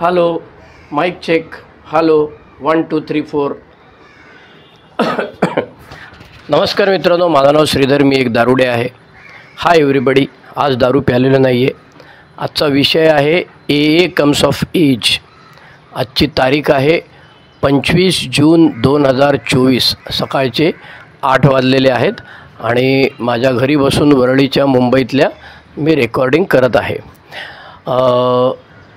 Hello, mic check. Hello, 1 2 3 4. नमस्कार मित्रांनो, माझं नाव श्रीधर, मी एक दारुडे आहे. Hi everybody. आज दारू प्यालेलं नाही आहे. आजचा विषय आहे ए कम्स ऑफ एज. आजची तारीख आहे 25 जून 2024. सकाळचे 8 वाजलेले आहेत आणि माझ्या घरी बसून वरळीच्या मुंबईतल्या मी रेकॉर्डिंग करत आहे.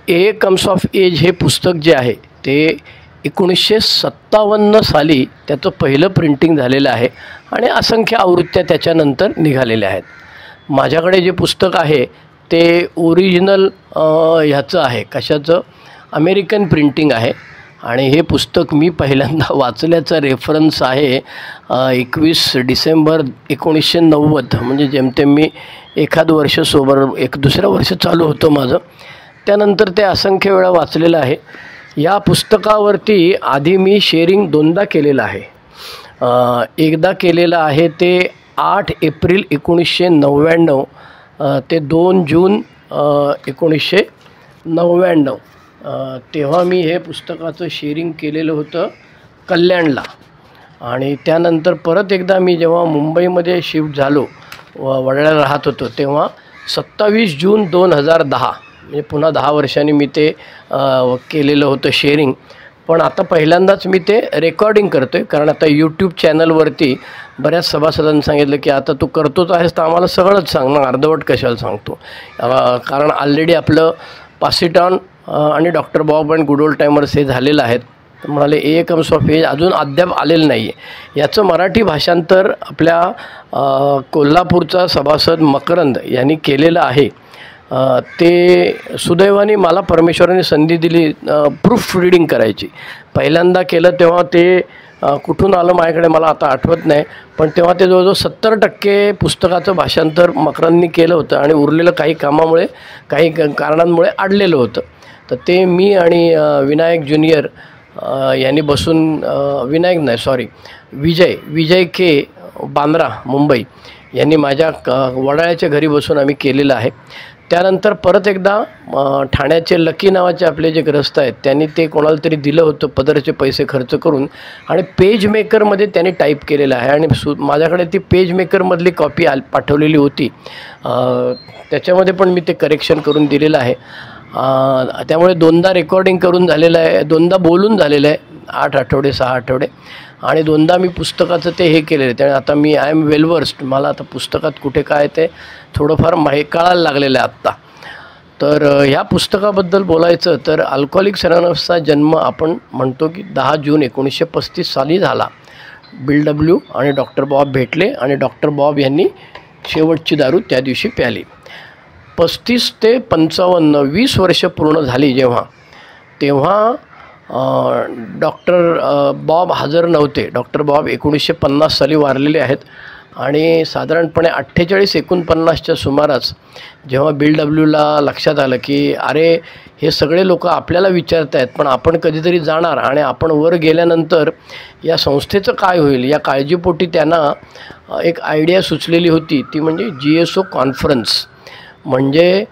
ए कम्स ऑफ एज हे पुस्तक जे आहे ते 1957 साली त्याचं पहिलं प्रिंटिंग झालेलं आहे आणि असंख्य आवृत्त्या त्याच्यानंतर निघालेल्या आहेत. माझ्याकडे जे पुस्तक आहे ते ओरिजिनल ह्याचं आहे, कशाचं, अमेरिकन प्रिंटिंग आहे. आणि हे पुस्तक मी पहिल्यांदा वाचल्याचा रेफरन्स आहे 21 डिसेंबर 1990. म्हणजे जेमतेम मी एखाद वर्ष दुसरं वर्ष चालू होतं माझं. त्यानंतर ते असंख्य वेळा वाचलेलं आहे. या पुस्तकावरती आधी मी शेअरिंग 2दा केलेलं आहे. एकदा केलेलं आहे ते 8 एप्रिल 1999 ते 2 जून 1999. तेव्हा मी हे पुस्तकाचं शेअरिंग केलेलं होतं कल्याणला. आणि त्यानंतर परत एकदा मी जेव्हा मुंबईमध्ये शिफ्ट झालो, वडाळ्याला राहत होतो, तेव्हा 27 जून 2010, म्हणजे पुन्हा 10 वर्षांनी मी ते केलेलं होतं शेअरिंग. पण आता पहिल्यांदाच मी ते रेकॉर्डिंग करतो आहे, कारण आता यूट्यूब चॅनलवरती बऱ्याच सभासदांनी सांगितलं की आता तू करतोच आहेस तर आम्हाला सगळंच सांग ना, अर्धवट कशाला सांगतो. कारण ऑलरेडी आपलं पासिटॉन आणि doctor Bob and good old timers हे झालेलं आहेत. तर म्हणाले ए कम्स ऑफ एज अजून अद्याप आलेलं नाही आहे. याचं मराठी भाषांतर आपल्या कोल्हापूरचा सभासद मकरंद यांनी केलेलं आहे. ते सुदैवाने मला परमेश्वराने संधी दिली प्रूफ रीडिंग करायची. पहिल्यांदा केलं तेव्हा ते कुठून आलं माझ्याकडे मला आता आठवत नाही, पण तेव्हा ते जवळजवळ 70% पुस्तकाचं भाषांतर मकरंदनी केलं होतं आणि उरलेलं काही कामामुळे, काही कारणांमुळे अडलेलं होतं. तर ते मी आणि विनायक ज्युनियर यांनी बसून, विजय के बांद्रा मुंबई यांनी माझ्या वडाळ्याच्या घरी बसून आम्ही केलेलं आहे. त्यानंतर परत एकदा ठाण्याचे लकी नावाचे आपले जे ग्रस्त आहेत त्यांनी ते कोणाला तरी दिलं होतं पदरचे पैसे खर्च करून, आणि पेज मेकरमध्ये त्यांनी टाईप केलेलं आहे. आणि माझ्याकडे ती पेज मेकरमधली कॉपी पाठवलेली होती, त्याच्यामध्ये पण मी ते करेक्शन करून दिलेलं आहे. त्यामुळे 2दा रेकॉर्डिंग करून झालेलं आहे, 2दा बोलून झालेलं आहे, 8 आठवडे 6 आठवडे, आणि 2दा मी पुस्तकाचं ते हे केलेलं आहे. त्यामुळे आता मी आय एम वेल वर्स्ड. मला आता पुस्तकात कुठे काय ते थोडंफार कळायला लागलेलं आहे आत्ता. तर ह्या पुस्तकाबद्दल बोलायचं तर अल्कोहोलिक्स अनोनिमसचा जन्म आपण म्हणतो की 10 जून 1935 साली झाला. बिल डब्ल्यू आणि डॉक्टर बॉब भेटले आणि डॉक्टर बॉब यांनी शेवटची दारू त्या दिवशी प्याली. 35 ते 55 20 वर्ष पूर्ण झाली तेव्हा डॉक्टर बॉब हजर नव्हते. डॉक्टर बॉब 1950 साली वारलेले आहेत. आणि साधारणपणे 48-49च्या सुमारास जेव्हा बिल डब्ल्यूला लक्षात आलं की अरे हे सगळे लोक आपल्याला विचारत आहेत, पण आपण कधीतरी जाणार आणि आपण वर गेल्यानंतर या संस्थेचं काय होईल, या काळजीपोटी त्यांना एक आयडिया सुचलेली होती. ती म्हणजे GSO कॉन्फरन्स. म्हणजे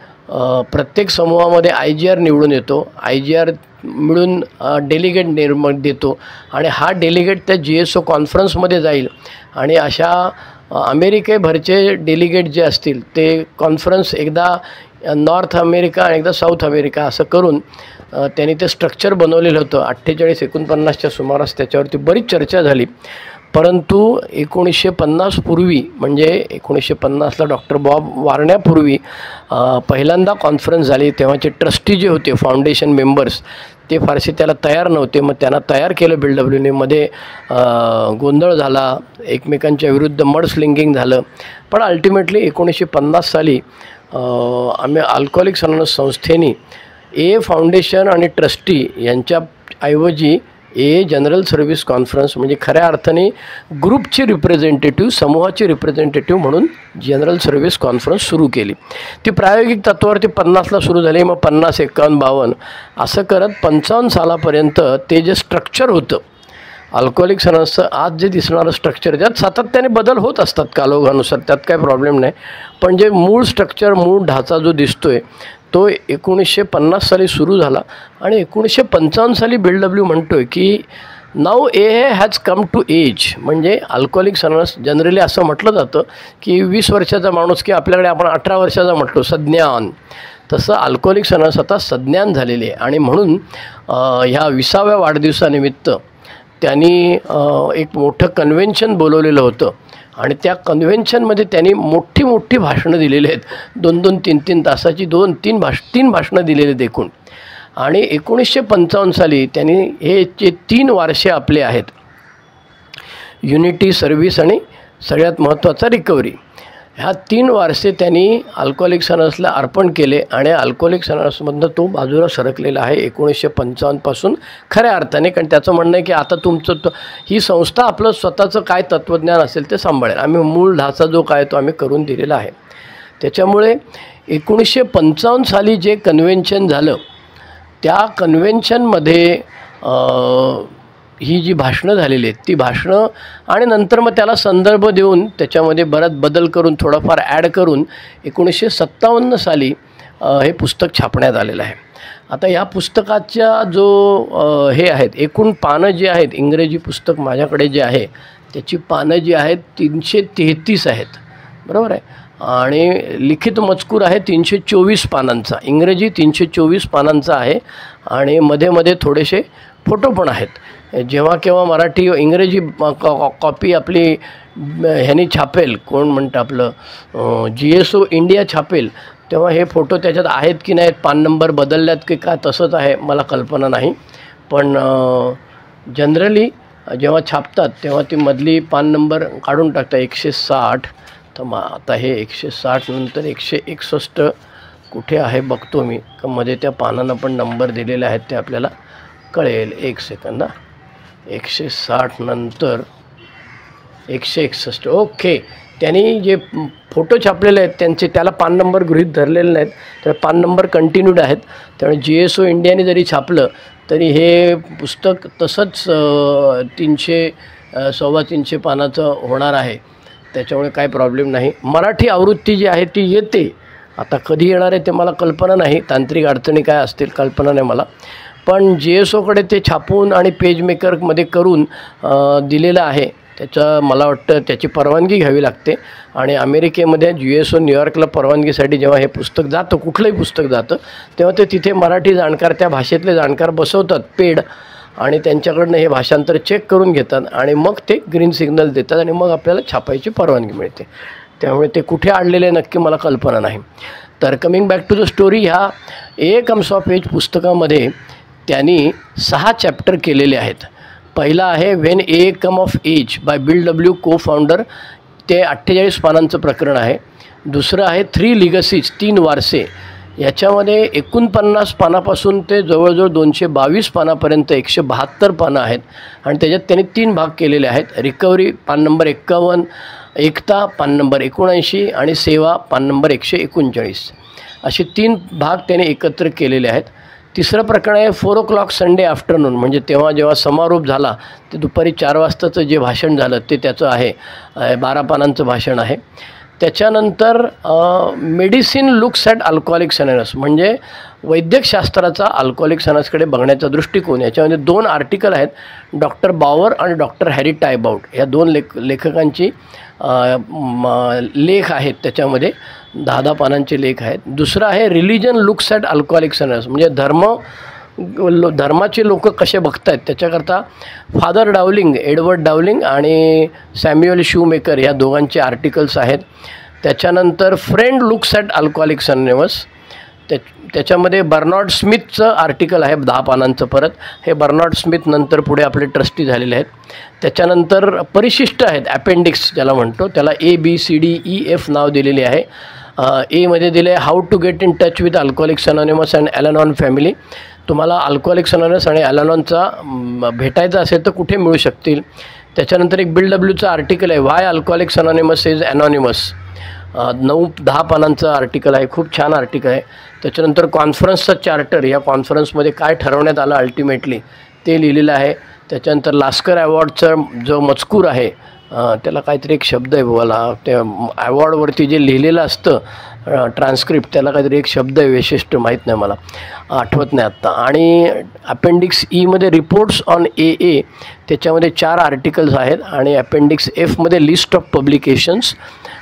प्रत्येक समूहामध्ये IGR निवडून येतो, IGR मिळून डेलिगेट देतो आणि हा डेलिगेट त्या GSO कॉन्फरन्समध्ये जाईल आणि अशा अमेरिकेभरचे डेलिगेट जे असतील ते कॉन्फरन्स एकदा नॉर्थ अमेरिका आणि एकदा साऊथ अमेरिका असं करून त्यांनी ते स्ट्रक्चर बनवलेलं होतं. 48-49च्या सुमारास त्याच्यावरती बरीच चर्चा झाली. परंतु 1950 पूर्वी, म्हणजे 1950ला डॉक्टर बॉब वारण्यापूर्वी पहिल्यांदा कॉन्फरन्स झाली. तेव्हाचे ट्रस्टी जे होते, फाउंडेशन मेंबर्स, ते फारसे त्याला तयार नव्हते. मग त्यांना तयार केलं बिल डब्ल्यूने. मध्ये गोंधळ झाला, एकमेकांच्या विरुद्ध मड स्लिंगिंग झालं. पण अल्टिमेटली 1950 साली आम्ही अल्कोहोलिक्स अनोनिमस संस्थेने ए फाउंडेशन आणि ट्रस्टी यांच्या ऐवजी जनरल सर्व्हिस कॉन्फरन्स, म्हणजे खऱ्या अर्थाने ग्रुपची रिप्रेझेंटेटिव्ह, समूहाची रिप्रेझेंटेटिव्ह म्हणून जनरल सर्व्हिस कॉन्फरन्स सुरू केली. ती प्रायोगिक तत्वावरती 50ला सुरू झाली. मग 50, 51, 52 असं करत 55 सालापर्यंत ते जे स्ट्रक्चर होतं अल्कोहोलिक्स अनोनिमसचं, आज जे दिसणारं स्ट्रक्चर, त्यात सातत्याने बदल होत असतात कालोखानुसार, त्यात काही प्रॉब्लेम नाही. पण जे मूळ स्ट्रक्चर, मूळ ढाचा जो दिसतो आहे तो 1950 साली सुरू झाला आणि 1955 साली बिल डब्ल्यू म्हणतो आहे की now A has come to age. म्हणजे अल्कोहोलिक्स अनोनिमस जनरली असं म्हटलं जातं की 20 वर्षाचा माणूस की आपल्याकडे आपण 18 वर्षाचा म्हटलो सज्ञान, तसं अल्कोहोलिक्स अनोनिमस आता सज्ञान झालेले आहे. आणि म्हणून ह्या 20व्या वाढदिवसानिमित्त त्यांनी एक मोठं कन्व्हेन्शन बोलवलेलं होतं आणि त्या कन्व्हेन्शनमध्ये त्यांनी मोठी मोठी भाषणं दिलेली आहेत. 2-2, 3-3 तासाची 3 भाषणं दिलेली आहेत एकूण. आणि 1955 साली त्यांनी हे जे 3 वारसे आपले आहेत, युनिटी, सर्व्हिस आणि सगळ्यात महत्त्वाचा रिकव्हरी, ह्या 3 वारसे त्यांनी अल्कोहोलिक्स अनोनिमसला अर्पण केले आणि अल्कोहोलिक्स अनोनिमसमधनं तो बाजूला सरकलेला आहे 1955 पासून खऱ्या अर्थाने. कारण त्याचं म्हणणं आहे की आता तुमचं ही संस्था आपलं स्वतःचं काय तत्त्वज्ञान असेल ते सांभाळेल, आम्ही मूळ ढाचा जो काय तो आम्ही करून दिलेला आहे. त्याच्यामुळे 1955 साली जे कन्व्हेन्शन झालं त्या कन्व्हेन्शनमध्ये ही जी भाषणं झालेली आहेत ती भाषणं आणि नंतर मग त्याला संदर्भ देऊन त्याच्यामध्ये बराच बदल करून थोडाफार ॲड करून 1957 साली हे पुस्तक छापण्यात आलेलं आहे. आता या पुस्तकाच्या जो हे आहेत एकूण पानं जी आहेत, इंग्रजी पुस्तक माझ्याकडे जे आहे त्याची पानं जी आहेत 333 आहेत, बरोबर आहे. आणि लिखित मजकूर आहे 324 पानांचा, इंग्रजी 324 पानांचा आहे आणि मध्ये मध्ये थोडेसे फोटो पण आहेत. जेव्हा केव्हा मराठी इंग्रजी कॉपी आपली ह्यानी छापेल, कोण म्हणतं आपलं GSO इंडिया छापेल, तेव्हा हे फोटो त्याच्यात आहेत की नाहीत, पान नंबर बदलल्यात की काय तसंच आहे मला कल्पना नाही. पण जनरली जेव्हा छापतात तेव्हा ती मधली पान नंबर काढून टाकतात 160. तर मग आता हे 160 नंतर 161 कुठे आहे बघतो मी, का मध्ये त्या पानांना पण नंबर दिलेले आहेत ते आपल्याला कळेल. 1 सेकंद. 160 नंतर 161. ओके. त्यांनी जे फोटो छापलेले आहेत त्यांचे त्याला पान नंबर गृहीत धरलेले नाहीत, तर पान नंबर कंटिन्यूड आहेत. त्यामुळे GSO इंडियाने जरी छापलं तरी हे पुस्तक तसंच 300-325 पानाचं होणार आहे. त्याच्यामुळे काय प्रॉब्लेम नाही. मराठी आवृत्ती जी आहे ती येते, आता कधी येणार आहे ते मला कल्पना नाही, तांत्रिक अडचणी काय असतील कल्पना नाही मला. पण GSOकडे ते छापून आणि पेजमेकरमध्ये करून दिलेलं आहे. त्याचं मला वाटतं त्याची परवानगी घ्यावी लागते आणि अमेरिकेमध्ये GSO न्यूयॉर्कला परवानगीसाठी जेव्हा हे पुस्तक जातं, कुठलंही पुस्तक जातं, तेव्हा ते तिथे मराठी जाणकार, त्या भाषेतले जाणकार बसवतात पेड आणि त्यांच्याकडनं हे भाषांतर चेक करून घेतात आणि मग ते ग्रीन सिग्नल देतात आणि मग आपल्याला छापायची परवानगी मिळते. त्यामुळे ते कुठे आणलेले नक्की मला कल्पना नाही. तर coming back to the story, ह्या ए कम्स ऑफ एज पुस्तकामध्ये त्यांनी 6 चॅप्टर केलेले आहेत. पहिला आहे when A come of age by Bill W, co founder, ते 48 पानांचं प्रकरण आहे. दुसरं आहे 3 लिगसीज, 3 वारसे, याच्यामध्ये 49 पानापासून ते जवळजवळ 222 पानापर्यंत 172 पानं आहेत आणि त्याच्यात त्यांनी 3 भाग केलेले आहेत. रिकव्हरी पान नंबर 51, एकता पान नंबर 79 आणि सेवा पान नंबर 139, असे 3 भाग त्याने एकत्र केलेले आहेत. तिसरं प्रकरण आहे 4 o'clock संडे आफ्टरनून, म्हणजे तेव्हा जेव्हा समारोप झाला ते दुपारी 4 वाजताचं जे भाषण झालं ते त्याचं आहे, 12 पानांचं भाषण आहे. त्याच्यानंतर medicine looks at alcoholics anonymous, म्हणजे वैद्यकशास्त्राचा अल्कोहोलिक्स अनोनिमसकडे बघण्याचा दृष्टिकोन. याच्यामध्ये 2 आर्टिकल आहेत, डॉक्टर बावर आणि डॉक्टर हॅरी टायबाउट, या 2 लेखकांची लेख आहेत. त्याच्यामध्ये 10-10 पानांचे लेख आहेत. दुसरं आहे religion looks at alcoholics anonymous, म्हणजे धर्माचे लोक कसे बघत आहेत त्याच्याकरता फादर डावलिंग, एडवर्ड डावलिंग आणि सॅम्युअल शूमेकर या दोघांचे आर्टिकल्स आहेत. त्याच्यानंतर friend looks at alcoholics anonymous, त्याच्यामध्ये बर्नार्ड स्मिथचं आर्टिकल आहे 10 पानांचं. परत हे बर्नार्ड स्मिथ नंतर पुढे आपले ट्रस्टी झालेले आहेत. त्याच्यानंतर परिशिष्ट आहेत, अपेंडिक्स ज्याला म्हणतो, त्याला ABCDEF नाव दिलेले आहे. एमध्ये दिले how to get in touch with Alcoholics Anonymous and Alanon family, तुम्हाला अल्कोहोलिक्स अनोनिमस आणि अॅलानॉनचा भेटायचं असेल तर कुठे मिळू शकतील. त्याच्यानंतर एक बिल डब्ल्यूचं आर्टिकल आहे व्हाय अल्कोहोलिक्स अनोनिमस इज अनॉनिमस, 9-10 पानांचं आर्टिकल आहे, खूप छान आर्टिकल आहे. त्याच्यानंतर कॉन्फरन्सचा चार्टर, या कॉन्फरन्समध्ये काय ठरवण्यात आलं अल्टिमेटली ते लिहिलेलं आहे. त्याच्यानंतर लास्कर अवॉर्डचा जो मजकूर आहे, त्याला काहीतरी एक शब्द आहे मला, त्या अवॉर्डवरती जे लिहिलेलं असतं ट्रान्स्क्रिप्ट, त्याला काहीतरी एक शब्द आहे वैशिष्ट्य, माहीत नाही मला, आठवत नाही आत्ता. आणि अपेंडिक्स ईमध्ये रिपोर्ट्स ऑन AA, त्याच्यामध्ये 4 आर्टिकल्स आहेत. आणि अपेंडिक्स Fमध्ये लिस्ट ऑफ पब्लिकेशन्स,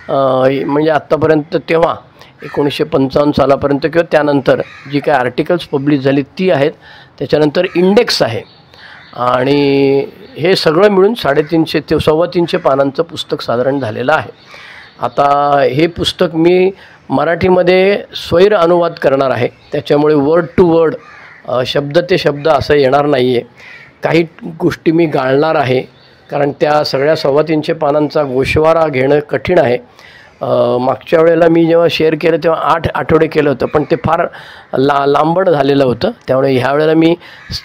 म्हणजे आत्तापर्यंत तेव्हा 1955 सालापर्यंत किंवा त्यानंतर जी काय आर्टिकल्स पब्लिश झाली ती आहेत. त्याच्यानंतर इंडेक्स आहे. आणि हे सगळं मिळून 350 ते 325 पानांचं पुस्तक साधारण झालेलं आहे. आता हे पुस्तक मी मराठीमध्ये स्वैर अनुवाद करणार आहे, त्याच्यामुळे वर्ड टू वर्ड, शब्द ते शब्द असं येणार नाही आहे. काही गोष्टी मी गाळणार आहे, कारण त्या सगळ्या 325 पानांचा गोषवारा घेणं कठीण आहे. मागच्या वेळेला मी जेव्हा शेअर केलं तेव्हा 8 आठवडे केलं होतं, पण ते फार लांबड झालेलं होतं. त्यामुळे ह्या वेळेला मी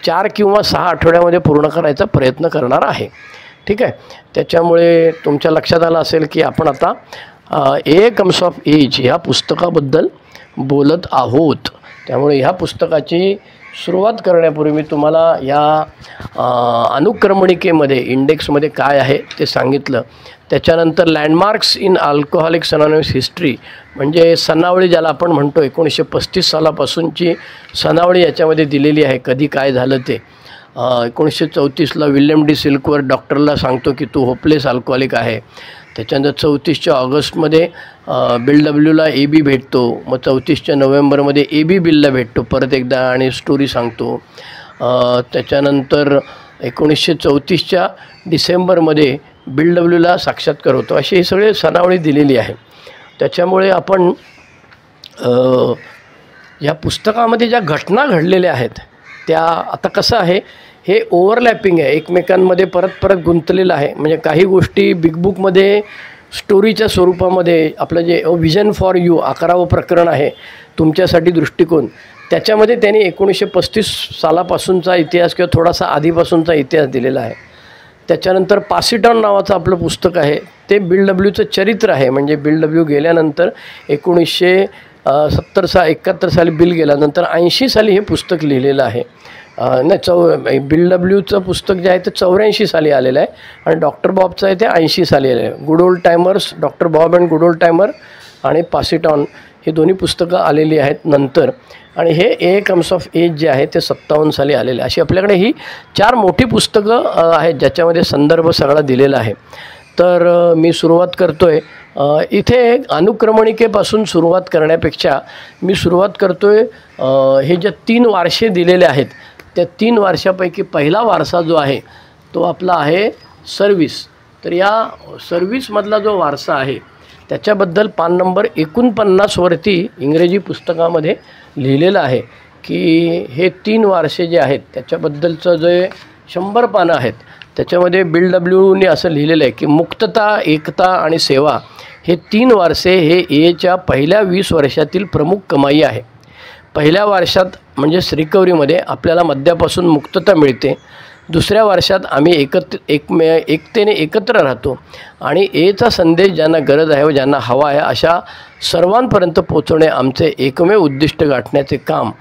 4 किंवा 6 आठवड्यामध्ये पूर्ण करायचा प्रयत्न करणार आहे. ठीक आहे. त्याच्यामुळे तुमच्या लक्षात आलं असेल की आपण आता A कम्स ऑफ एज ह्या पुस्तकाबद्दल बोलत आहोत. त्यामुळे ह्या पुस्तकाची सुरुवात करण्यापूर्वी मी तुम्हाला या अनुक्रमणिकेमध्ये इंडेक्समध्ये काय आहे ते सांगितलं. त्याच्यानंतर landmarks in alcoholics anonymous history, म्हणजे सनावळी ज्याला आपण म्हणतो, 1935 सालापासूनची सनावळी याच्यामध्ये दिलेली आहे, कधी काय झालं ते. 1934ला विल्यम डी सिल्कवर डॉक्टरला सांगतो की तू होपलेस अल्कोहोलिक आहे. त्याच्यानंतर 34च्या ऑगस्टमध्ये बिल डब्ल्यूला AB भेटतो. मग 34च्या नोव्हेंबरमध्ये AB बिलला भेटतो परत एकदा आणि स्टोरी सांगतो. त्याच्यानंतर 1934च्या डिसेंबरमध्ये बिल डब्ल्यूला साक्षात्कार होतो. अशी ही सगळे सनावळी दिलेली आहे. त्याच्यामुळे आपण या पुस्तकामध्ये ज्या घटना घडलेल्या आहेत त्या, आता कसं आहे, हे ओव्हरलॅपिंग आहे, एकमेकांमध्ये परत परत गुंतलेलं आहे. म्हणजे काही गोष्टी बिग बुकमध्ये स्टोरीच्या स्वरूपामध्ये, आपलं जे विजन फॉर यू 11वं प्रकरण आहे, तुमच्यासाठी दृष्टिकोन, त्याच्यामध्ये त्यांनी 1935 सालापासूनचा इतिहास किंवा थोडासा आधीपासूनचा इतिहास दिलेला आहे. त्याच्यानंतर पास इट ऑन नावाचं आपलं पुस्तक आहे, ते बिल डब्ल्यूचं चरित्र आहे. म्हणजे बिल डब्ल्यू गेल्यानंतर 1971 साली बिल गेल्यानंतर 80 साली हे पुस्तक लिहिलेलं आहे. नाही, बिल डब्ल्यूचं पुस्तक जे आहे ते 84 साली आलेलं आहे आणि डॉक्टर बॉबचं आहे ते 80 साली आलेलं आहे. Good old timers, doctor Bob and good old timer आणि पास इट ऑन ही दोन्ही पुस्तकं आलेली आहेत नंतर. आणि हे A कम्स ऑफ एज जे आहे ते 57 साली आलेले. अशी आपल्याकडे ही 4 मोठी पुस्तकं आहेत ज्याच्यामध्ये संदर्भ सगळा दिलेला आहे. तर मी सुरुवात करतो आहे इथे अनुक्रमणिकेपासून सुरुवात करण्यापेक्षा मी सुरुवात करतो आहे हे जे 3 वारसे दिलेले आहेत त्या 3 वारशापैकी पहिला वारसा जो आहे तो आपला आहे सर्व्हिस. तर या सर्व्हिसमधला जो वारसा आहे त्याच्याबद्दल पान नंबर 49वरती इंग्रजी पुस्तकामध्ये लिहिलेलं आहे की हे 3 वारसे जे आहेत त्याच्याबद्दलचं जे 100 पानं आहेत त्याच्यामध्ये बिल डब्ल्यूने असं लिहिलेलं आहे की मुक्तता, एकता आणि सेवा हे 3 वारसे हे Aच्या पहिल्या 20 वर्षातील प्रमुख कमाई आहे. पहिल्या वर्षात म्हणजेच रिकव्हरीमध्ये आपल्याला मद्यापासून मुक्तता मिळते. दुसऱ्या वर्षात आम्ही एकतेने एकत्र राहतो आणि Aचा संदेश ज्यांना गरज आहे व ज्यांना हवा आहे अशा सर्वांपर्यंत पोहोचवणे आमचे एकमेव उद्दिष्ट गाठण्याचे काम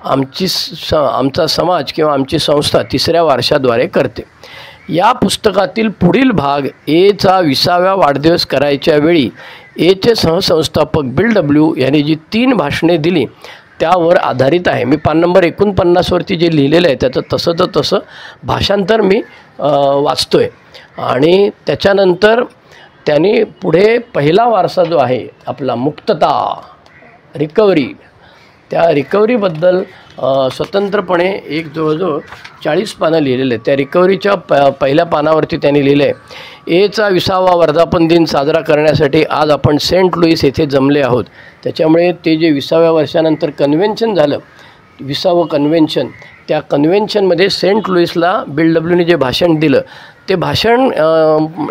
आमचा समाज किंवा आमची संस्था 3ऱ्या वर्षाद्वारे करते. या पुस्तकातील पुढील भाग Aचा 20व्या वाढदिवस करायच्या वेळी Aचे सहसंस्थापक बिल डब्ल्यू यांनी जी 3 भाषणे दिली त्यावर आधारित आहे. मी पान नंबर 49वरती जे लिहिलेलं आहे त्याचं तसंचं तसं भाषांतर मी वाचतो आहे. आणि त्याच्यानंतर त्यांनी पुढे पहिला वारसा जो आहे आपला मुक्तता, रिकव्हरी, त्या रिकव्हरीबद्दल स्वतंत्रपणे एक जवळजवळ 40 पानं लिहिलेले आहेत. त्या रिकव्हरीच्या पहिल्या पानावरती त्यांनी लिहिलं आहे Aचा 20वा वर्धापन दिन साजरा करण्यासाठी आज आपण सेंट लुईस येथे जमले आहोत. त्याच्यामुळे ते जे 20व्या वर्षानंतर कन्व्हेन्शन झालं, 20वं कन्व्हेन्शन, त्या कन्व्हेन्शनमध्ये सेंट लुईसला बिल डब्ल्यूने जे भाषण दिलं ते भाषण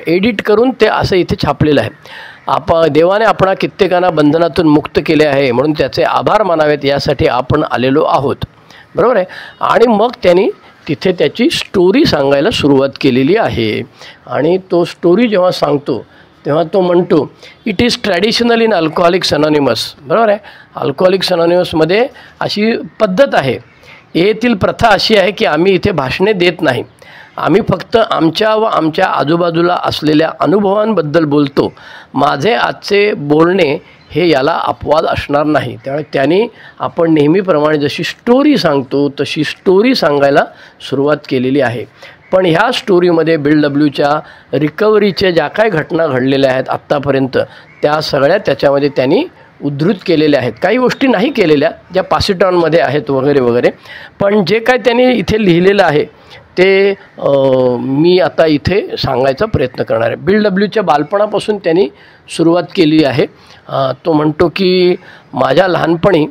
एडिट करून ते असं इथे छापलेलं आहे. देवाने आपणा कित्येकांना बंधनातून मुक्त केले आहे म्हणून त्याचे आभार मानावेत यासाठी आपण आलेलो आहोत. बरोबर आहे. आणि मग त्यांनी तिथे त्याची स्टोरी सांगायला सुरुवात केलेली आहे. आणि तो स्टोरी जेव्हा सांगतो तेव्हा तो म्हणतो it is traditional in alcoholics anonymous. बरोबर आहे. अल्कोहोलिक्स अनॉनिमसमध्ये अशी पद्धत आहे, येथील प्रथा अशी आहे की आम्ही इथे भाषणे देत नाही, आम्ही फक्त आमच्या व आमच्या आजूबाजूला असलेल्या अनुभवांबद्दल बोलतो. माझे आजचे बोलणे हे याला अपवाद असणार नाही. त्यामुळे त्यांनी आपण नेहमीप्रमाणे जशी स्टोरी सांगतो तशी स्टोरी सांगायला सुरुवात केलेली आहे. पण ह्या स्टोरीमध्ये बिल डब्ल्यूच्या रिकव्हरीच्या ज्या काय घटना घडलेल्या आहेत आत्तापर्यंत त्या सगळ्या त्याच्यामध्ये त्यांनी उद्धृत केलेल्या आहेत. काही गोष्टी नाही केलेल्या ज्या पासिटॉनमध्ये आहेत वगैरे वगैरे, पण जे काय त्यांनी इथे लिहिलेलं आहे ते मी आता इथे सांगायचा प्रयत्न करणार आहे. बिल डब्ल्यूच्या बालपणापासून त्यांनी सुरुवात केली आहे. तो म्हणतो की माझ्या लहानपणी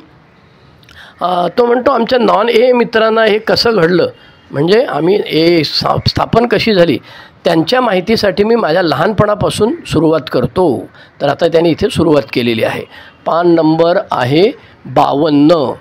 तो म्हणतो आमच्या नॉन ए मित्रांना हे कसं घडलं, म्हणजे आम्ही ए स्थापन कशी झाली त्यांच्या माहितीसाठी मी माझ्या लहानपणापासून सुरुवात करतो. तर आता त्यांनी इथे सुरुवात केलेली आहे. पान नंबर आहे 52.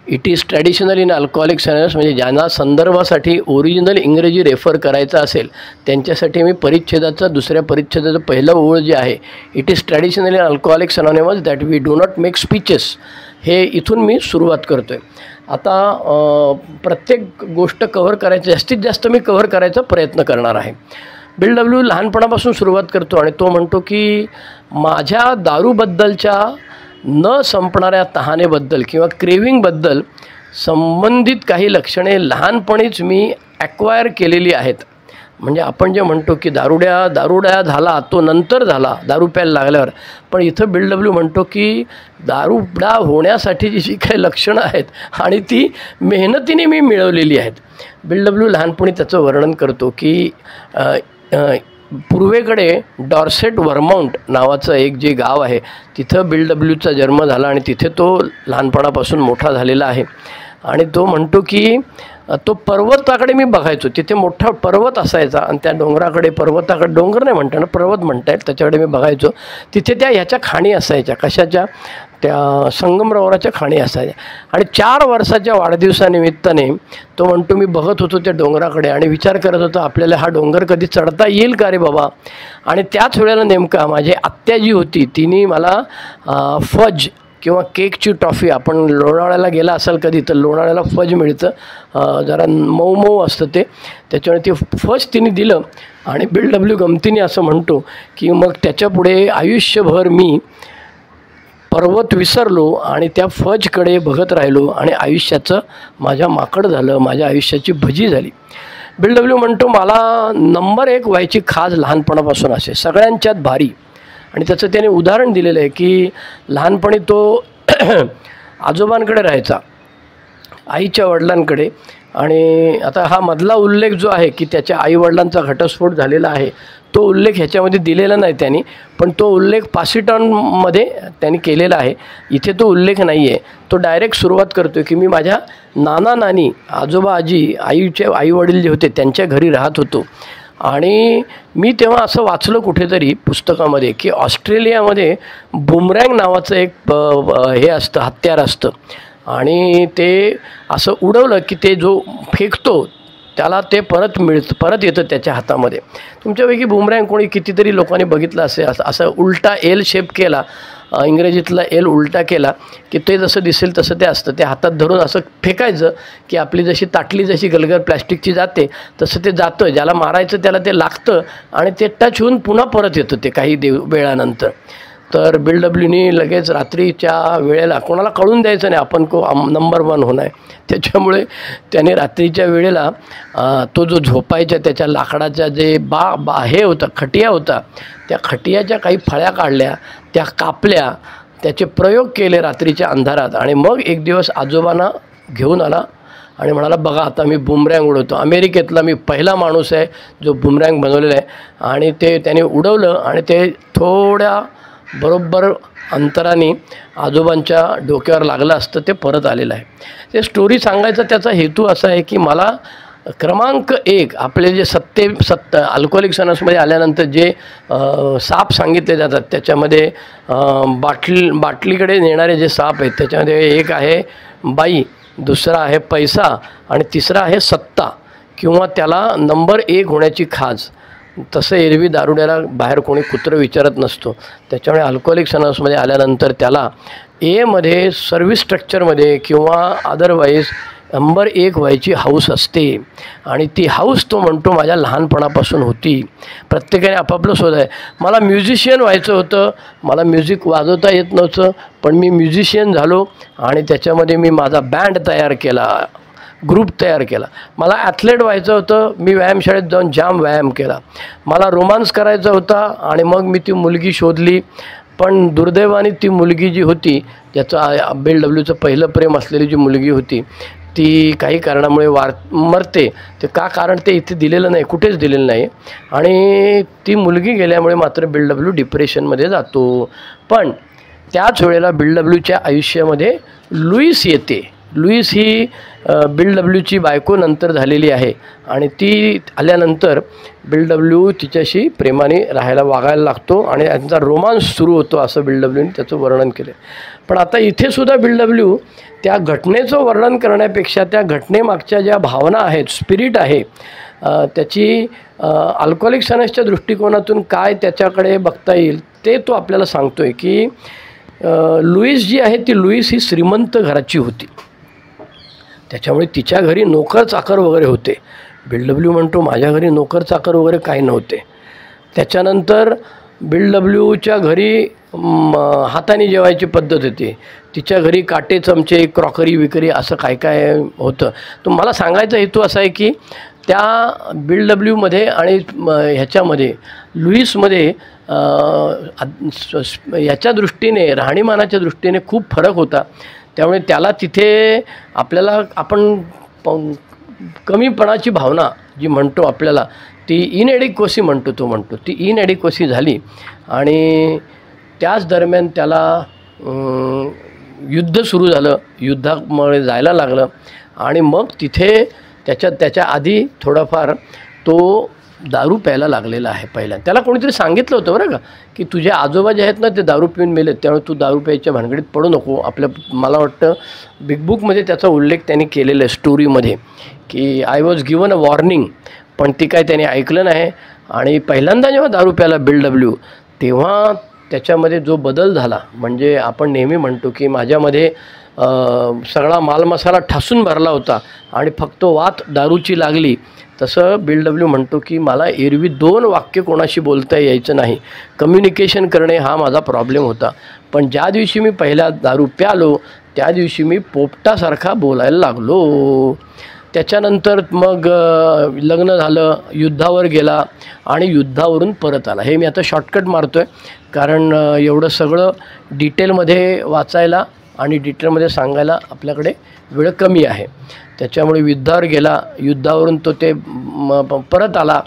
It is traditional in Alcoholics anonymous, म्हणजे ज्यांना संदर्भासाठी ओरिजिनल इंग्रजी रेफर करायचं असेल त्यांच्यासाठी मी परिच्छेदाचं दुसऱ्या परिच्छेदाचं पहिलं ओळ जे आहे, it is traditional in Alcoholics Anonymous that we do not make speeches, हे इथून मी सुरुवात करतो आहे. आता प्रत्येक गोष्ट कव्हर करायची, जास्तीत जास्त मी कव्हर करायचा प्रयत्न करणार आहे. बिल डब्ल्यू लहानपणापासून सुरुवात करतो आणि तो म्हणतो की माझ्या दारूबद्दलच्या न संपणाऱ्या तहानेबद्दल किंवा क्रेविंगबद्दल संबंधित काही लक्षणे लहानपणीच मी ॲक्वायर केलेली आहेत. म्हणजे आपण जे म्हणतो की दारुड्या झाला तो नंतर झाला दारू प्यायला लागल्यावर, पण इथं बिल डब्ल्यू म्हणतो की दारुडा होण्यासाठीची जी काही लक्षणं आहेत आणि ती मेहनतीने मी मिळवलेली आहेत. बिल डब्ल्यू लहानपणी त्याचं वर्णन करतो की पूर्वेकडे डॉर्सेट वर्माउंट नावाचं एक जे गाव आहे तिथं बिल डब्ल्यूचा जन्म झाला आणि तिथे तो लहानपणापासून मोठा झालेला आहे. आणि तो म्हणतो की तो पर्वताकडे मी बघायचो, तिथे मोठा पर्वत असायचा आणि त्या डोंगराकडे, पर्वताकडे, डोंगर नाही म्हणता ना पर्वत म्हणता येईल, त्याच्याकडे मी बघायचो. तिथे त्या ह्याच्या खाणी असायच्या, कशाच्या, त्या संगमरवराच्या खाणी असायच्या. आणि 4 वर्षाच्या वाढदिवसानिमित्ताने तो म्हणतो मी बघत होतो त्या डोंगराकडे आणि विचार करत होतो आपल्याला हा डोंगर कधी चढता येईल का रे बाबा. आणि त्याच वेळेला नेमका माझी आत्या जी होती तिने मला फज किंवा केकची टॉफी, आपण लोणावळ्याला गेला असाल कधी तर लोणावळ्याला फज मिळतं, जरा मऊ मऊ असतं ते, त्याच्यामुळे ते फज तिने दिलं. आणि बिल डब्ल्यू गमतीने असं म्हणतो की मग त्याच्यापुढे आयुष्यभर मी पर्वत विसरलो आणि त्या फजकडे बघत राहिलो आणि आयुष्याचं माझ्या माकड झालं, माझ्या आयुष्याची भजी झाली. बिल डब्ल्यू म्हणतो मला नंबर 1 व्हायची खाज लहानपणापासून असे, सगळ्यांच्यात भारी. आणि त्याचं त्याने उदाहरण दिलेलं आहे की लहानपणी तो आजोबांकडे राहायचा, आईच्या वडिलांकडे. आणि आता हा मधला उल्लेख जो आहे की त्याच्या आईवडिलांचा घटस्फोट झालेला आहे तो उल्लेख ह्याच्यामध्ये दिलेला नाही त्यांनी, पण तो उल्लेख पासिटॉनमध्ये त्यांनी केलेला आहे. इथे तो उल्लेख नाही आहे. तो डायरेक्ट सुरुवात करतो की मी माझ्या नाना नानी, आजोबा आजी, आईवडील जे होते त्यांच्या घरी राहत होतो. आणि मी तेव्हा असं वाचलं कुठेतरी पुस्तकामध्ये की ऑस्ट्रेलियामध्ये बुमरँग नावाचं एक हे असतं, हत्यार असतं, आणि ते असं उडवलं की ते जो फेकतो त्याला ते परत येतं त्याच्या हातामध्ये. तुमच्यापैकी बुमरँग कोणी कितीतरी लोकांनी बघितलं असेल, असं उलटा एल शेप केला, इंग्रजीतला एल उलटा केला की ते जसं दिसेल तसं ते असतं. ते हातात धरून असं फेकायचं की आपली जशी ताटली जशी गलगर प्लॅस्टिकची जाते तसं ते जातं, ज्याला मारायचं त्याला ते लागतं आणि ते टच होऊन पुन्हा परत येतं ते काही वेळानंतर. तर बिल डब्ल्यूनी लगेच रात्रीच्या वेळेला कोणाला कळून द्यायचं नाही आपण नंबर 1 होणार आहे, त्याच्यामुळे त्याने रात्रीच्या वेळेला तो जो झोपायच्या त्याच्या लाकडाचा जे हे होता, खटिया होता, त्या खटियाच्या काही फळ्या काढल्या, त्या कापल्या, त्याचे प्रयोग केले रात्रीच्या अंधारात. आणि मग एक दिवस आजोबांना घेऊन आला आणि म्हणाला बघा आता मी बुमरँग उडवतो. अमेरिकेतला मी पहिला माणूस आहे जो बुमरँग बनवलेला आहे. आणि ते त्याने उडवलं आणि ते थोड्या बरोबर अंतराने आजोबांच्या डोक्यावर लागलं असतं, ते परत आलेलं आहे. ते स्टोरी सांगायचा त्याचा हेतू असा आहे की मला क्रमांक 1 आपले जे अल्कोहोलिक्स अनोनिमसमध्ये आल्यानंतर जे साप सांगितले जातात त्याच्यामध्ये बाटलीकडे नेणारे जे साप आहेत त्याच्यामध्ये एक आहे बाई, दुसरा आहे पैसा आणि तिसरा आहे सत्ता किंवा त्याला नंबर 1 होण्याची खाज. तसं एरवी दारुड्याला बाहेर कोणी कुत्रं विचारत नसतो, त्याच्यामुळे अल्कोहोलिक्स अनोनिमसमध्ये आल्यानंतर त्याला एमध्ये सर्व्हिस स्ट्रक्चरमध्ये किंवा अदरवाईज नंबर 1 व्हायची हौस असते आणि ती हौस तो म्हणतो माझ्या लहानपणापासून होती. प्रत्येकाने आपापलं शोध आहे. मला म्युझिशियन व्हायचं होतं, मला म्युझिक वाजवता येत नव्हतं, पण मी म्युझिशियन झालो आणि त्याच्यामध्ये मी माझा बँड तयार केला, ग्रुप तयार केला. मला ॲथलेट व्हायचं होतं, मी व्यायामशाळेत जाऊन जाम व्यायाम केला. मला रोमान्स करायचा होता आणि मग मी ती मुलगी शोधली. पण दुर्दैवाने ती मुलगी जी होती, ज्याचं BLWचं पहिलं प्रेम असलेली जी मुलगी होती, ती काही कारणामुळे मरते. ते का कारण ते इथे दिलेलं नाही, कुठेच दिलेलं नाही. आणि ती मुलगी गेल्यामुळे मात्र BLW डिप्रेशनमध्ये जातो. पण त्याच वेळेला BLWच्या आयुष्यामध्ये लुईस येते. लुईस ही BLWची बायको नंतर झालेली आहे आणि ती आल्यानंतर BLW तिच्याशी प्रेमाने राहायला वागायला लागतो आणि त्यांचा रोमान्स सुरू होतो, असं BLWने त्याचं वर्णन केलं. पण आता इथेसुद्धा BLW त्या घटनेचं वर्णन करण्यापेक्षा त्या घटनेमागच्या ज्या भावना आहेत, स्पिरिट आहे, त्याची अल्कोहोलिक सनसच्या दृष्टिकोनातून काय त्याच्याकडे बघता येईल ते तो आपल्याला सांगतो आहे. की लुईस जी आहे ती लुईस ही श्रीमंत घराची होती, त्याच्यामुळे तिच्या घरी नोकर चाकर वगैरे होते. BLW म्हणतो माझ्या घरी नोकर चाकर वगैरे काही नव्हते. त्याच्यानंतर BLWच्या घरी हाताने जेवायची पद्धत होती. तिच्या घरी काटे चमचे क्रॉकरी विकरी असं काय काय होतं. तर मला सांगायचा हेतू असा आहे की त्या BLWमध्ये आणि ह्याच्यामध्ये लुईसमध्ये याच्या दृष्टीने राहणीमानाच्या दृष्टीने खूप फरक होता. त्यामुळे त्याला तिथे आपल्याला आपण कमीपणाची भावना जी म्हणतो आपल्याला ती इनएडिक्वसी म्हणतो, तो म्हणतो ती इनएडिक्वसी झाली. आणि त्याच दरम्यान त्याला युद्ध सुरू झालं, युद्धामुळे जायला लागलं आणि मग तिथे त्याच्या आधी थोडाफार तो दारू प्यायला लागलेला आहे. पहिल्यांदा त्याला कोणीतरी सांगितलं होतं बरं का, की तुझे आजोबा जे आहेत ना ते दारू पिऊन मेलेत, त्यामुळे तू दारू प्यायच्या भानगडीत पडू नको. मला वाटतं बिग बुकमध्ये त्याचा उल्लेख त्यांनी केलेला आहे स्टोरीमध्ये, की I was given a warning, पण ती काय त्याने ऐकलं नाही. आणि पहिल्यांदा जेव्हा दारू प्यायला BLW तेव्हा त्याच्यामध्ये जो बदल झाला, म्हणजे आपण नेहमी म्हणतो की माझ्यामध्ये सगळा मालमसाला ठासून भरला होता आणि फक्त वात दारूची लागली, तसं BLW म्हणतो की मला एरवी 2 वाक्य कोणाशी बोलता यायचं नाही, कम्युनिकेशन करणे हा माझा प्रॉब्लेम होता. पण ज्या दिवशी मी पहिला दारू प्यालो त्या दिवशी मी पोपटासारखा बोलायला लागलो. त्याच्यानंतर मग लग्न झालं, युद्धावर गेला आणि युद्धावरून परत आला. हे मी आता शॉर्टकट मारतो आहे कारण एवढं सगळं डिटेलमध्ये वाचायला आणि डिटेलमध्ये सांगायला आपल्याकडे वेळ कमी आहे. त्याच्यामुळे युद्धावर गेला, युद्धावरून तो परत आला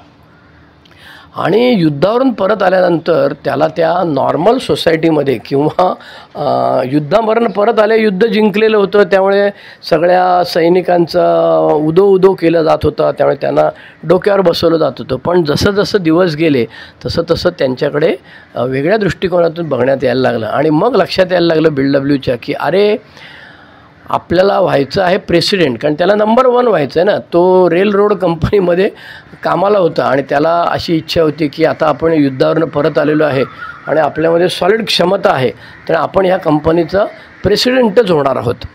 आणि युद्धावरून परत आल्यानंतर त्याला त्या नॉर्मल सोसायटीमध्ये किंवा युद्धावरून परत आले, युद्ध जिंकलेलं होतं, त्यामुळे सगळ्या सैनिकांचं उदो केलं जात होतं, त्यामुळे त्यांना डोक्यावर बसवलं जात होतं. पण जसं जसं दिवस गेले तसं तसं त्यांच्याकडे वेगळ्या दृष्टिकोनातून बघण्यात यायला लागलं. आणि मग लक्षात यायला लागलं BLWच्या की अरे आपल्याला व्हायचं आहे प्रेसिडेंट, कारण त्याला नंबर 1 व्हायचं आहे ना. तो रेल रोड कंपनीमध्ये कामाला होता आणि त्याला अशी इच्छा होती की आता आपण युद्धावरून परत आलेलो आहे आणि आपल्यामध्ये सॉलिड क्षमता आहे, तर आपण ह्या कंपनीचा प्रेसिडेंटच होणार आहोत.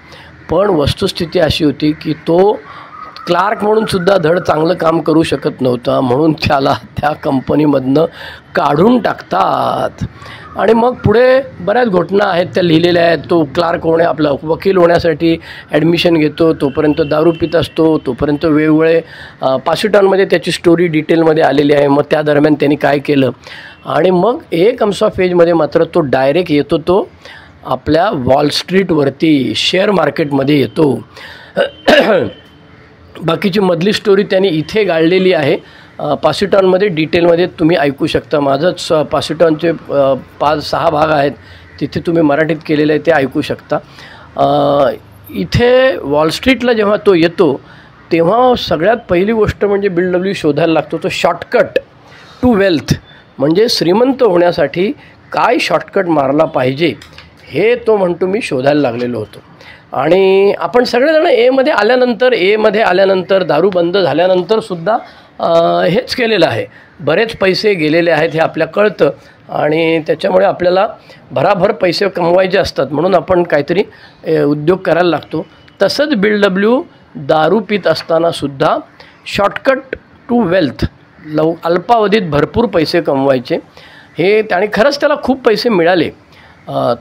पण वस्तुस्थिती अशी होती की तो क्लार्क म्हणूनसुद्धा धड चांगलं काम करू शकत नव्हता, म्हणून त्याला त्या कंपनीमधनं काढून टाकतात. आणि मग पुढे बऱ्याच घटना आहेत त्या लिहिलेल्या आहेत. तो क्लार्क आपला वकील होण्यासाठी ॲडमिशन घेतो, तोपर्यंत दारू पित असतो, तोपर्यंत वेगवेगळे पासिटॉनमध्ये त्याची स्टोरी डिटेलमध्ये आलेली आहे. मग त्या दरम्यान त्यांनी काय केलं आणि मग कम्स ऑफ एजमध्ये मात्र तो डायरेक्ट येतो, तो आपल्या वॉल स्ट्रीटवरती शेअर मार्केटमध्ये येतो. बाकीची मधली स्टोरी त्यांनी इथे गाळलेली आहे. पासिटॉनमध्ये डिटेलमध्ये तुम्ही ऐकू शकता. माझंच पासिटॉनचे 5-6 भाग आहेत, तिथे तुम्ही मराठीत केलेलं आहे ते ऐकू शकता. इथे वॉल स्ट्रीटला जेव्हा तो येतो तेव्हा सगळ्यात पहिली गोष्ट म्हणजे BLW शोधायला लागतो तो शॉर्टकट टू वेल्थ, म्हणजे श्रीमंत होण्यासाठी काय शॉर्टकट मारला पाहिजे हे तो म्हणतो मी शोधायला लागलेलो होतो. आणि आपण सगळेजण एमध्ये आल्यानंतर दारू बंद झाल्यानंतरसुद्धा हेच केलेलं आहे. बरेच पैसे गेलेले आहेत हे आपल्याला कळतं आणि त्याच्यामुळे आपल्याला भराभर पैसे कमवायचे असतात, म्हणून आपण काहीतरी उद्योग करायला लागतो. तसंच BLW दारू पित असतानासुद्धा शॉर्टकट टू वेल्थ, अल्पावधीत भरपूर पैसे कमवायचे हे, आणि खरंच त्याला खूप पैसे मिळाले.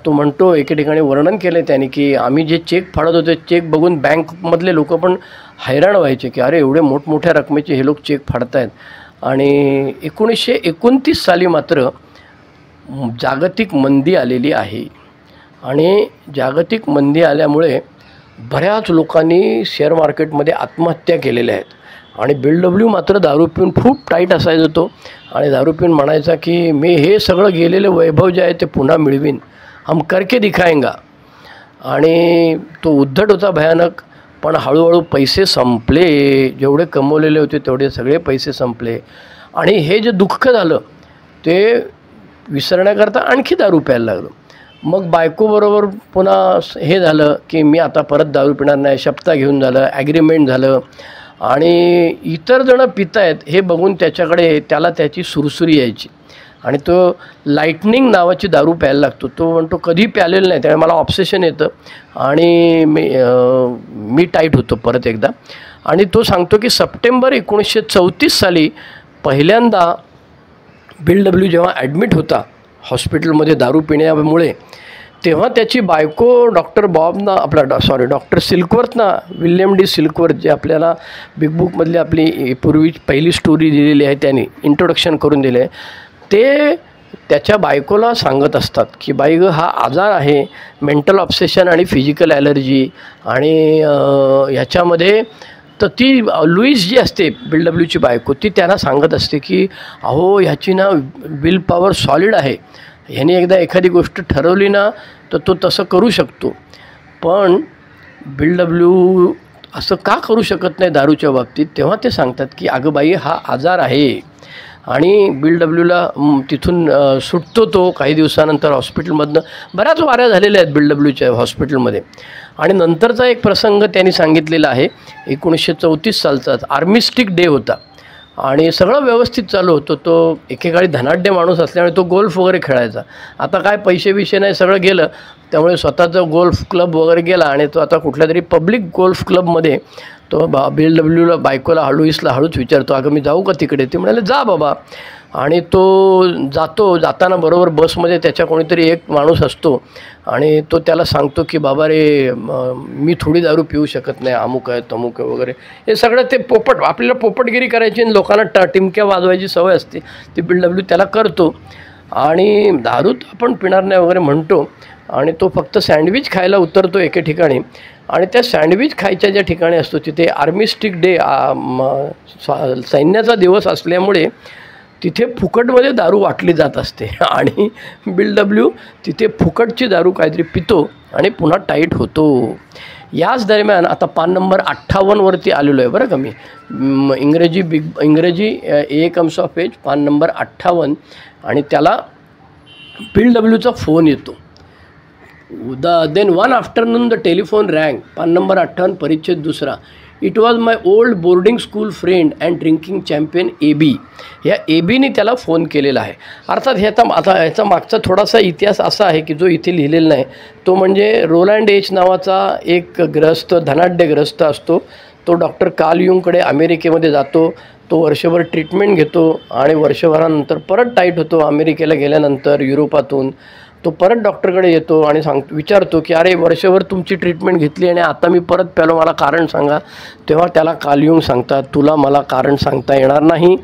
तो म्हणतो, एके ठिकाणी वर्णन केलं त्याने की आम्ही जे चेक फाडत होते, चेक बघून बँकमधले लोक पण हैराण व्हायचे की अरे एवढे मोठमोठ्या रकमेचे हे लोक चेक फाडत आहेत. आणि 1929 साली मात्र जागतिक मंदी आलेली आहे आणि जागतिक मंदी आल्यामुळे बऱ्याच लोकांनी शेअर मार्केटमध्ये आत्महत्या केलेल्या आहेत. आणि बिल डब्ल्यू मात्र दारू पिऊन खूप टाईट असायचा तो, आणि दारू पिऊन म्हणायचा की मी हे सगळं गेलेलं वैभव जे आहे ते पुन्हा मिळवीन, हम करके दिखाएंगा. आणि तो उद्धट होता भयानक, पण हळूहळू पैसे संपले, जेवढे कमवलेले होते तेवढे सगळे पैसे संपले. आणि हे जे दुःख झालं ते विसरण्याकरता आणखी दारू प्यायला लागलो. मग बायकोबरोबर पुन्हा हे झालं की मी आता परत दारू पिणार नाही, शपथा घेऊन झालं, ॲग्रीमेंट झालं. आणि इतर जणं पित आहेत हे बघून त्याला त्याची सुरसुरी यायची आणि तो लाईटनिंग नावाची दारू प्यायला लागतो. तो म्हणतो कधी प्यालेलं नाही, त्यामुळे मला ऑब्सेशन येतं आणि मी टाईट होतो परत एकदा. आणि तो सांगतो की सप्टेंबर 1934 साली पहिल्यांदा बिल डब्ल्यू जेव्हा ॲडमिट होता हॉस्पिटलमध्ये दारू पिण्यामुळे, तेव्हा त्याची बायको डॉक्टर सिल्कवर्थ विल्यम डी सिल्कवर्थ, जे आपल्याला बिग बुकमधली आपली पूर्वी पहिली स्टोरी दिलेली आहे त्यांनी इंट्रोडक्शन करून दिले, ते त्याच्या बायकोला सांगत असतात की बाई गं हा आजार आहे, मेंटल ऑब्सेशन आणि फिजिकल ॲलर्जी. आणि ह्याच्यामध्ये तर ती लुईस जी असते बिल डब्ल्यूची बायको, ती त्यांना सांगत असते की अहो ह्याची ना विल पॉवर सॉलिड आहे, ह्याने एकदा एखादी गोष्ट ठरवली ना तर तो तसं करू शकतो. पण बिल डब्ल्यू असं का करू शकत नाही दारूच्या बाबतीत? तेव्हा ते सांगतात की अगं बाई हा आजार आहे. आणि बिल डब्ल्यूला तिथून सुटतो तो काही दिवसानंतर हॉस्पिटलमधनं. बऱ्याच वाऱ्या झालेल्या आहेत बिल डब्ल्यूच्या हॉस्पिटलमध्ये. आणि नंतरचा एक प्रसंग त्यांनी सांगितलेला आहे, 1934 सालचाच आर्मिस्टिक डे होता आणि सगळं व्यवस्थित चालू होतं. तो एकेकाळी धनाढ्य माणूस असल्यामुळे तो गोल्फ वगैरे खेळायचा. आता काय पैसे नाही, सगळं गेलं, त्यामुळे स्वतःचं गोल्फ क्लब वगैरे गेला आणि तो आता कुठल्या तरी पब्लिक गोल्फ क्लबमध्ये तो बिल डब्ल्यूला बायकोला लुईसला हळूच विचारतो, अगं मी जाऊ का तिकडे? ते म्हणाले जा बाबा. आणि तो जाताना बरोबर बसमध्ये त्याच्या कोणीतरी एक माणूस असतो आणि तो त्याला सांगतो की बाबा रे मी थोडी दारू पिऊ शकत नाही, अमुक आहे तमुक आहे वगैरे. हे सगळं ते आपल्याला पोपटगिरी करायची आणि लोकांना टिमक्या वाजवायची सवय असते, ती बिल डब्ल्यू त्याला करतो. आणि दारू आपण पिणार नाही वगैरे म्हणतो आणि तो फक्त सँडविच खायला उतरतो एके ठिकाणी. आणि त्या सँडविच खायच्या ज्या ठिकाणी असतो तिथे आर्मिस्टिक डे, सैन्याचा दिवस असल्यामुळे तिथे फुकटमध्ये दारू वाटली जात असते. आणि बिल डब्ल्यू तिथे फुकटची दारू काहीतरी पितो आणि पुन्हा टाईट होतो. याच दरम्यान आता पान नंबर 58वरती आलेलो आहे बरं का मी. इंग्रजी ए कम्स ऑफ एज पान नंबर 58. आणि त्याला बिल डब्ल्यूचा फोन येतो. Then one afternoon the telephone rang, पान नंबर 58 परिच्छेद 2. It was my old boarding school friend and drinking champion AB. ह्या ABने त्याला फोन केलेला आहे. अर्थात ह्याचा मागचा थोडासा इतिहास असा आहे की जो इथे लिहिलेला नाही. तो म्हणजे रोलँड एच नावाचा एक धनाढ्यग्रस्त असतो. तो डॉक्टर कार्ल युंगकडे अमेरिकेमध्ये जातो. तो वर्षभर ट्रीटमेंट घेतो आणि वर्षभरानंतर परत टाईट होतो. अमेरिकेला गेल्यानंतर युरोपातून तो परत डॉक्टरकडे येतो आणि विचारतो की अरे वर्षभर तुमची ट्रीटमेंट घेतली आणि आता मी परत प्यालो, मला कारण सांगा. तेव्हा त्याला कार्ल युंग सांगतात तुला मला कारण सांगता येणार नाही,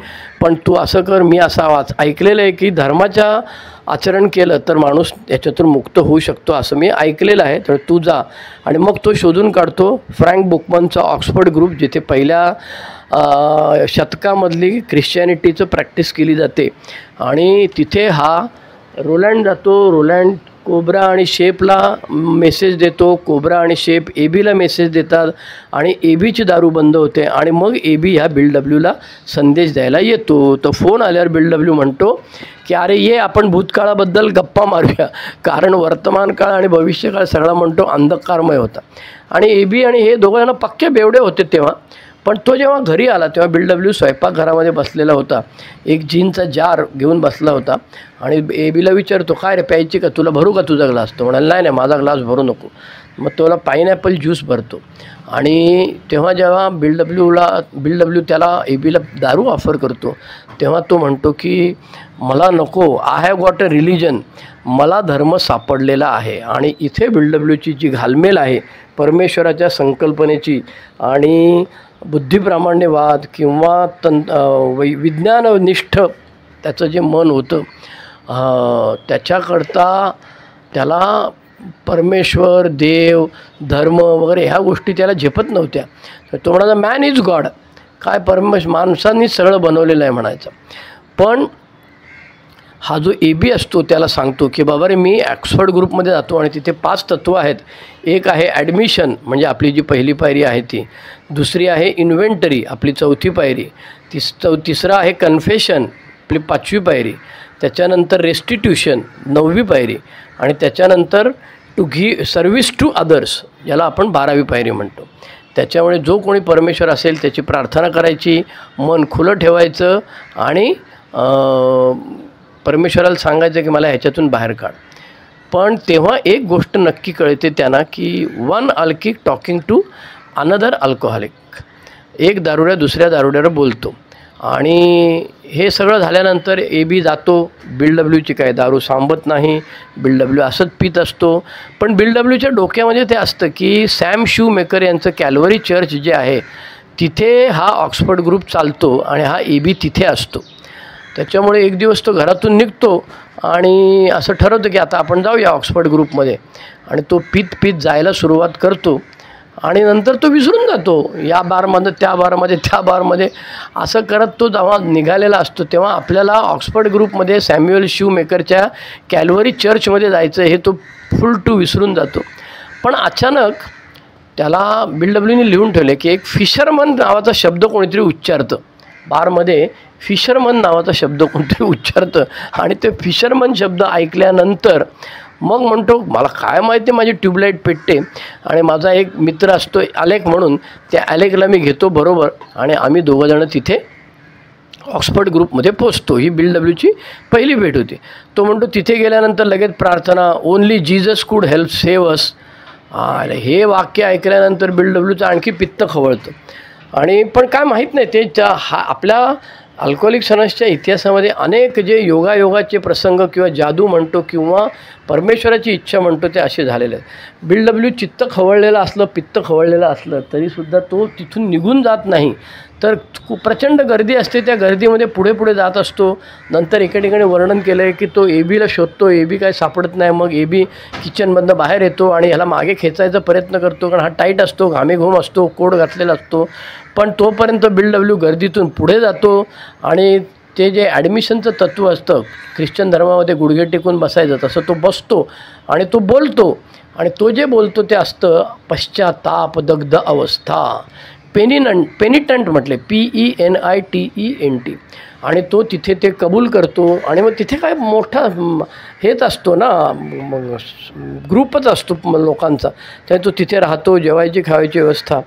पण तू असं कर, मी असं ऐकलेलं आहे की धर्माच्या आचरण केलं तर माणूस याच्यातून मुक्त होऊ शकतो, असं मी ऐकलेलं आहे, तर तू जा. आणि मग तो शोधून काढतो फ्रँक बुकमनचा ऑक्सफर्ड ग्रुप, जिथे पहिल्या शतकामधली ख्रिश्चॅनिटीचं प्रॅक्टिस केली जाते. आणि तिथे हा रोलँड जातो. रोलँड कोब्रा आणि शेपला मेसेज देतो. कोब्रा आणि शेप ABला मेसेज देतात आणि ABची दारू बंद होते. आणि मग AB ह्या बिल डब्ल्यूला संदेश द्यायला येतो. तो फोन आल्यावर बिल डब्ल्यू म्हणतो की अरे ये आपण भूतकाळाबद्दल गप्पा मारूया, कारण वर्तमान काळ आणि भविष्यकाळ सगळा म्हणतो अंधकारमय होता. आणि AB आणि हे दोघं जण पक्के बेवडे होते तेव्हा. पण तो जेव्हा घरी आला तेव्हा बिल डब्ल्यू स्वयंपाकघरामध्ये बसलेला होता, एक जीनचा जार घेऊन बसला होता. आणि ABला विचारतो काय रे प्यायची का, तुला भरू का तुझा ग्लास? तो म्हणाला नाही माझा ग्लास भरू नको. मग तुला पाईनॅपल ज्यूस भरतो. आणि तेव्हा जेव्हा बिल डब्ल्यू त्याला ए बीला दारू ऑफर करतो तेव्हा तो म्हणतो की मला नको, I have got a religion, मला धर्म सापडलेला आहे. आणि इथे बिल डब्ल्यूची जी घालमेल आहे परमेश्वराच्या संकल्पनेची आणि बुद्धिप्रामाण्यवाद किंवा विज्ञाननिष्ठ त्याचं जे मन होतं त्याच्याकरता त्याला परमेश्वर, देव, धर्म वगैरे ह्या गोष्टी त्याला झेपत नव्हत्या. तो म्हणाला मॅन इज गॉड, काय माणसांनीच सगळं बनवलेलं आहे म्हणायचं. पण हा जो ए बी असतो त्याला सांगतो की बाबा रे मी ऑक्सफर्ड ग्रुपमध्ये जातो आणि तिथे 5 तत्त्व आहेत. एक आहे ॲडमिशन म्हणजे आपली जी पहिली पायरी आहे ती, दुसरी आहे इन्व्हेंटरी आपली 4थी पायरी, तिसरं आहे कन्फेशन आपली 5वी पायरी, त्याच्यानंतर रेस्टिट्यूशन 9वी पायरी आणि त्याच्यानंतर टू सर्व्हिस टू अदर्स याला आपण 12वी पायरी म्हणतो. त्याच्यामुळे जो कोणी परमेश्वर असेल त्याची प्रार्थना करायची, मन खुलं ठेवायचं आणि परमेश्वराला सांगायचं की मला ह्याच्यातून बाहेर काढ. पण तेव्हा एक गोष्ट नक्की कळते त्यांना की one alcoholic talking to another alcoholic, एक दारुड्या दुसऱ्या दारुड्यावर बोलतो. आणि हे सगळं झाल्यानंतर ए बी जातो. बिल डब्ल्यूची काय दारू सांभत नाही, बिल डब्ल्यू असंच पित असतो. पण बिल डब्ल्यूच्या डोक्यामध्ये ते असतं की सॅम शूमेकर यांचं कॅल्वरी चर्च जे आहे तिथे हा ऑक्सफर्ड ग्रुप चालतो आणि हा ए बी तिथे असतो. त्याच्यामुळे एक दिवस तो घरातून निघतो आणि असं ठरवतं की आता आपण जाऊया ऑक्सफर्ड ग्रुपमध्ये. आणि तो पीत जायला सुरुवात करतो आणि नंतर तो विसरून जातो, या बारमध्ये त्या बारमध्ये त्या बारमध्ये असं करत तो जेव्हा निघालेला असतो तेव्हा आपल्याला ऑक्सफर्ड ग्रुपमध्ये सॅम्युअल शूमेकरच्या कॅल्वरी चर्चमध्ये जायचं हे तो फुल टू विसरून जातो. पण अचानक त्याला बिल डब्ल्यूने लिहून ठेवले की एक फिशरमन नावाचा शब्द कोणीतरी उच्चारतं, बारमध्ये फिशरमन नावाचा शब्द कोणतरी उच्चारतं आणि ते फिशरमन शब्द ऐकल्यानंतर मग म्हणतो मला काय माहिती माझी ट्यूबलाईट पेटते. आणि माझा एक मित्र असतो अलेक म्हणून, त्या अलेकला मी घेतो बरोबर आणि आम्ही दोघंजणं तिथे ऑक्सफर्ड ग्रुपमध्ये पोचतो. ही बिल डब्ल्यूची पहिली भेट होती. तो म्हणतो तिथे गेल्यानंतर लगेच प्रार्थना, ओन्ली जीजस कुड हेल्प सेव्ह अस. आणि हे वाक्य ऐकल्यानंतर बिल डब्ल्यूचं आणखी पित्त खवळतं. आणि पण काय माहीत नाही ते आपल्या अल्कोहोलिक्स अनोनिमसच्या इतिहासामध्ये अनेक जे योगायोगाचे प्रसंग किंवा जादू म्हणतो किंवा परमेश्वराची इच्छा म्हणतो ते असे झालेले आहेत. बिल डब्ल्यू चित्त खवळलेलं असलं, पित्त खवळलेलं असलं तरीसुद्धा तो तिथून निघून जात नाही. तर प्रचंड गर्दी असते, त्या गर्दीमध्ये पुढे पुढे जात असतो. नंतर एका ठिकाणी वर्णन केलं आहे की तो ए बीला शोधतो, ए बी काय सापडत नाही. मग ए बी किचनमधनं बाहेर येतो आणि ह्याला मागे खेचायचा प्रयत्न करतो कारण हा टाईट असतो, घामेघूम असतो, कोट घातलेला असतो. पण तोपर्यंत बिल डब्ल्यू गर्दीतून पुढे जातो आणि ते जे ॲडमिशनचं तत्त्व असतं ख्रिश्चन धर्मामध्ये गुडघे टेकून बसायचं तसं तो बसतो आणि तो बोलतो. आणि तो जे बोलतो ते असतं पश्चाताप दग्ध अवस्था, पेनिटंट म्हटले PENITENT. आणि तो तिथे ते कबूल करतो. आणि मग तिथे काय मोठा हेच असतो ना, ग्रुपच असतो लोकांचा. त्यामुळे तो तिथे राहतो, जेवायची खावायची व्यवस्था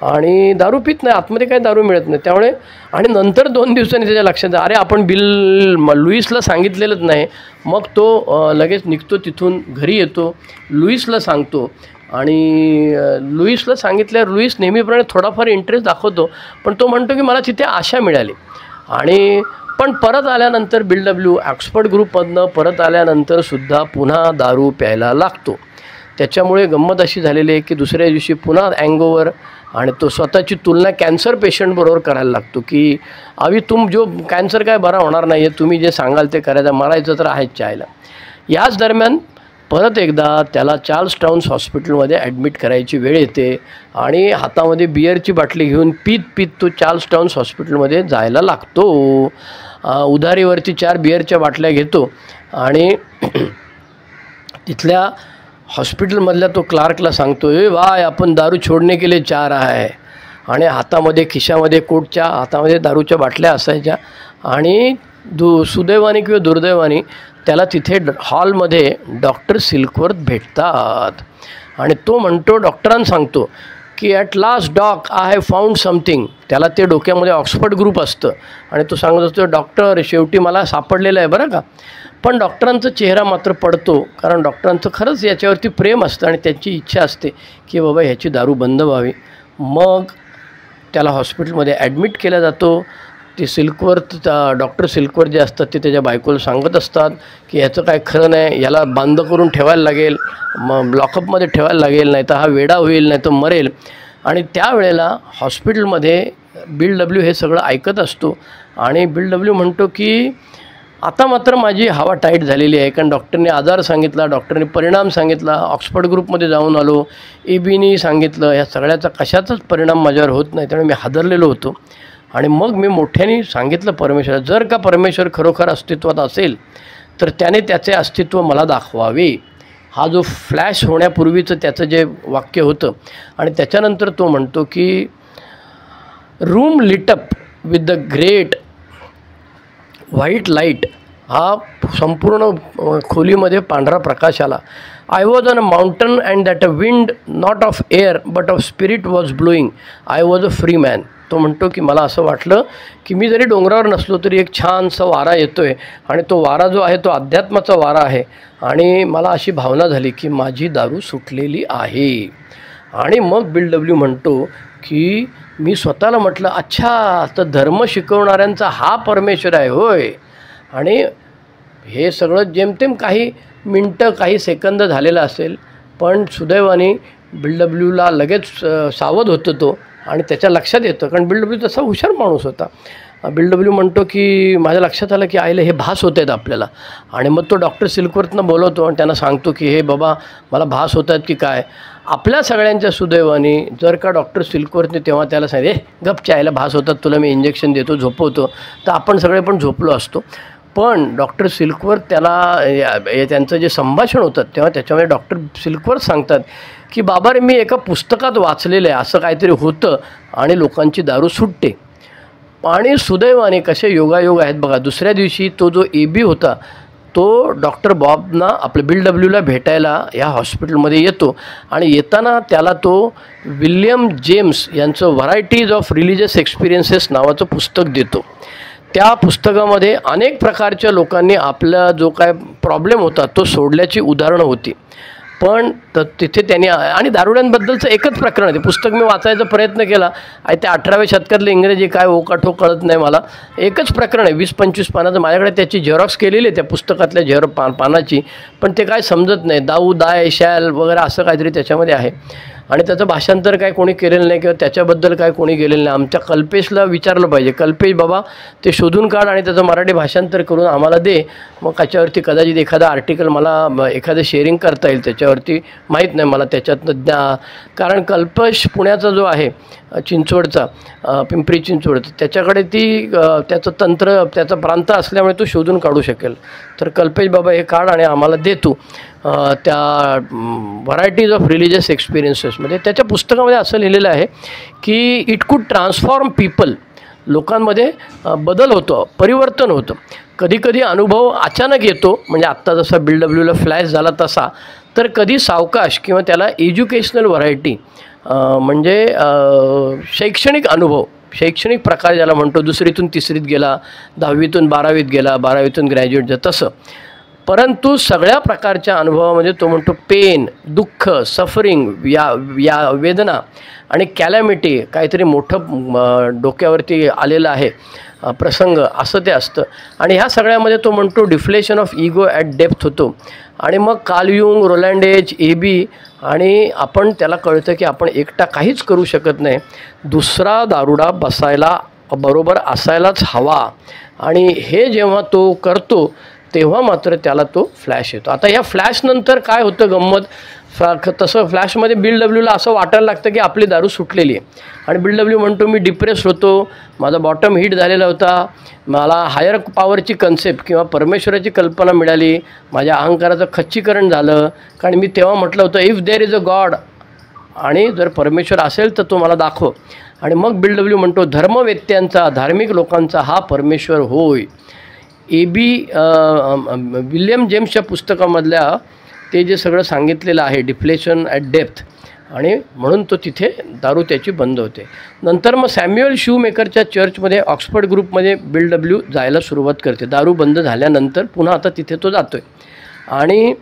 आणि दारू पित नाही, आतमध्ये काही दारू मिळत नाही त्यामुळे. आणि नंतर 2 दिवसांनी त्याच्या लक्षात अरे आपण लुईसला सांगितलेलंच नाही. मग तो लगेच निघतो तिथून, घरी येतो, लुईसला सांगतो. आणि लुईसला सांगितल्यावर लुईस नेहमीप्रमाणे थोडाफार इंटरेस्ट दाखवतो, पण तो म्हणतो की मला तिथे आशा मिळाली. आणि पण परत आल्यानंतर बिल डब्ल्यू ऑक्सफर्ड ग्रुपमधनं परत आल्यानंतरसुद्धा पुन्हा दारू प्यायला लागतो. त्याच्यामुळे गंमत अशी झालेली आहे की दुसऱ्या दिवशी पुन्हा अँगओव्हर आणि तो स्वतःची तुलना कॅन्सर पेशंटबरोबर करायला लागतो की जो कॅन्सर काय बरा होणार नाही आहे, तुम्ही जे सांगाल ते करायचं, मरायचं तर आहेच चायला. याच दरम्यान परत एकदा त्याला चार्ल्सटाउन हॉस्पिटलमध्ये ॲडमिट करायची वेळ येते आणि हातामध्ये बिअरची बाटली घेऊन पीत तो चार्ल्सटाउन हॉस्पिटलमध्ये जायला लागतो. उधारीवरती 4 बिअरच्या बाटल्या घेतो आणि तिथल्या हॉस्पिटलमधल्या तो क्लार्कला सांगतो, भाई आपण दारू छोडणे के लिए 4 आहे. आणि हातामध्ये खिशामध्ये कोटच्या हातामध्ये दारूच्या बाटल्या असायच्या. आणि सुदैवाने किंवा दुर्दैवाने त्याला तिथे हॉलमध्ये डॉक्टर सिल्कवर्थ भेटतात. आणि तो म्हणतो, डॉक्टरांना सांगतो की at last doc I have found something. त्याला ते डोक्यामध्ये ऑक्सफर्ड ग्रुप असतं आणि तो सांगत असतो डॉक्टर शेवटी मला सापडलेलं आहे बरं का. पण डॉक्टरांचा चेहरा मात्र पडतो कारण डॉक्टरांचं खरंच याच्यावरती प्रेम असतं आणि त्यांची इच्छा असते की बाबा ह्याची दारू बंद व्हावी. मग त्याला हॉस्पिटलमध्ये ॲडमिट केला जातो. ते सिल्कवर्थ डॉक्टर सिल्कवर्थ जे असतात ते त्याच्या बायकोला सांगत असतात की ह्याचं काय खरं नाही, याला बंद करून ठेवायला लागेल, मग लॉकअपमध्ये ठेवायला लागेल, नाही तर हा वेडा होईल, नाही तर मरेल. आणि त्यावेळेला हॉस्पिटलमध्ये बिल डब्ल्यू हे सगळं ऐकत असतो आणि बिल डब्ल्यू म्हणतो की आता मात्र माझी हवा टाईट झालेली आहे, कारण डॉक्टरने आजार सांगितला, डॉक्टरने परिणाम सांगितला, ऑक्सफर्ड ग्रुपमध्ये जाऊन आलो, एबीनी सांगितलं, ह्या सगळ्याचा कशाचाच परिणाम माझ्यावर होत नाही. त्यामुळे मी हादरलेलो होतो. आणि मग मी मोठ्याने सांगितलं परमेश्वराला, जर का परमेश्वर खरोखर अस्तित्वात असेल तर त्याने त्याचे अस्तित्व मला दाखवावे. हा जो फ्लॅश होण्यापूर्वीचं त्याचं जे वाक्य होतं. आणि त्याच्यानंतर तो म्हणतो की room lit up with the great white light, हा संपूर्ण खोलीमध्ये पांढरा प्रकाश आला. I was on a mountain and that a wind not of air but of spirit was blowing. I was a free man. तो म्हणतो की मला असं वाटलं की मी जरी डोंगरावर नसलो तरी एक छानसा वारा येतो आहे आणि तो वारा जो आहे तो अध्यात्माचा वारा आहे. आणि मला अशी भावना झाली की माझी दारू सुटलेली आहे. आणि मग बिल डब्ल्यू म्हणतो की मी स्वतःला म्हटलं, अच्छा, तर धर्म शिकवणाऱ्यांचा हा परमेश्वर आहे होय. आणि हे सगळं जेमतेम काही मिनटं काही सेकंद झालेलं असेल, पण सुदैवाने बिल डब्ल्यूला लगेच सावध होतो तो आणि त्याच्या लक्षात येतं, कारण बिल डब्ल्यू तसा हुशार माणूस होता. बिल डब्ल्यू म्हणतो की माझ्या लक्षात आलं की आईला हे भास होत आहेत आपल्याला. आणि मग तो डॉक्टर सिल्कवर्थनं बोलवतो आणि त्यांना सांगतो की हे बाबा मला भास होत आहेत की काय. आपल्या सगळ्यांच्या सुदैवाने जर का डॉक्टर सिल्कवर्थने तेव्हा त्याला सांगितले गपच्या आईला भास होतात, तुला मी इंजेक्शन देतो, झोपवतो, तर आपण सगळे पण झोपलो असतो. पण डॉक्टर सिल्कवर्थ त्याला त्यांचं जे संभाषण होतं तेव्हा त्याच्यामध्ये डॉक्टर सिल्कवर्थ सांगतात की बाबा रे, मी एका पुस्तकात वाचलेलं आहे असं काहीतरी होतं आणि लोकांची दारू सुटते. आणि सुदैवाने कसे योगायोग आहेत बघा. दुसऱ्या दिवशी तो जो एबी होता तो डॉक्टर बॉबना आपलं बिल डब्ल्यूला भेटायला या हॉस्पिटलमध्ये येतो. आणि येताना त्याला तो विल्यम जेम्स यांचं व्हरायटीज ऑफ रिलिजियस एक्सपिरियन्सेस नावाचं पुस्तक देतो. त्या पुस्तकामध्ये अनेक प्रकारच्या लोकांनी आपला जो काय प्रॉब्लेम होता तो सोडल्याची उदाहरणं होती. पण तर तिथे त्यांनी आणि दारुड्यांबद्दलचं एकच प्रकरण आहे. ते पुस्तक मी वाचायचा प्रयत्न केला आणि ते 18व्या शतकातलं इंग्रजी काय ओकाठोक कळत नाही मला. एकच प्रकरण आहे 20-25 पानाचं. माझ्याकडे त्याची झेरॉक्स केलेली आहे त्या पुस्तकातल्या पानाची, पण ते काय समजत नाही. दाऊ दाय शॅल वगैरे असं काहीतरी त्याच्यामध्ये आहे. आणि त्याचं भाषांतर काय कोणी केलेलं नाही किंवा त्याच्याबद्दल काय कोणी गेलेलं नाही. आमच्या कल्पेशला विचारलं पाहिजे, कल्पेश बाबा ते शोधून काढ आणि त्याचं मराठी भाषांतर करून आम्हाला दे. मग त्याच्यावरती कदाचित एखादा आर्टिकल मला एखादं शेअरिंग करता येईल त्याच्यावरती. माहीत नाही मला त्याच्यातनं कारण कल्पेश पुण्याचा जो आहे चिंचवडचा, पिंपरी चिंचवड, त्याच्याकडे त्याचं तंत्र त्याचा प्रांत असल्यामुळे तो शोधून काढू शकेल. तर कल्पेश बाबा हे काढ आणि आम्हाला दे तू त्या व्हरायटीज ऑफ रिलिजियस एक्सपिरियन्सेसमध्ये. त्याच्या पुस्तकामध्ये असं लिहिलेलं आहे की इट कुड ट्रान्सफॉर्म पीपल. लोकांमध्ये बदल होतो, परिवर्तन होतं. कधीकधी अनुभव अचानक येतो, म्हणजे आत्ता जसा बिल डब्ल्यूला फ्लॅश झाला तसा. तर कधी सावकाश किंवा त्याला एज्युकेशनल व्हरायटी म्हणजे शैक्षणिक अनुभव, शैक्षणिक प्रकार ज्याला म्हणतो. दुसरीतून तिसरीत गेला, 10वीतून 12वीत गेला, 12वीतून ग्रॅज्युएट झाला, तसं. परंतु सगळ्या प्रकारच्या अनुभवामध्ये तो म्हणतो पेन, दुःख, सफरिंग, वेदना आणि कॅलॅमिटी, काहीतरी मोठं डोक्यावरती आलेलं आहे प्रसंग, असं ते असतं. आणि ह्या सगळ्यामध्ये तो म्हणतो deflation of ego at depth होतो. आणि मग Carl Jung, Roland H, AB, आणि आपण त्याला कळतं की आपण एकटा काहीच करू शकत नाही, दुसरा दारुडा बसायला बरोबर असायलाच हवा. आणि हे जेव्हा तो करतो तेव्हा मात्र त्याला तो फ्लॅश येतो. आता या फ्लॅशनंतर काय होतं गंमत, तसं फ्लॅशमध्ये बिल डब्ल्यूला असं वाटायला लागतं की आपली दारू सुटलेली आहे. आणि बिल डब्ल्यू म्हणतो मी डिप्रेस होतो, माझा बॉटम हिट झालेला होता, मला हायर पॉवरची कन्सेप्ट किंवा परमेश्वराची कल्पना मिळाली, माझ्या अहंकाराचं खच्चीकरण झालं. कारण मी तेव्हा म्हटलं होतं if there is a God, आणि जर परमेश्वर असेल तर तो मला दाखव. आणि मग बिल डब्ल्यू म्हणतो धर्मवेत्यांचा, धार्मिक लोकांचा हा परमेश्वर होय. एबी विल्यम जेम्सच्या पुस्तकामधल्या ते जे सगळं सांगितलेलं आहे डिफ्लेशन ॲट डेप्थ, आणि म्हणून तो तिथे दारू त्याची बंद होते. नंतर मग सॅम्युअल शूमेकरच्या चर्चमध्ये ऑक्सफर्ड ग्रुपमध्ये बिल डब्ल्यू जायला सुरुवात करते. दारू बंद झाल्यानंतर पुन्हा आता तिथे तो जातो आहे. आणि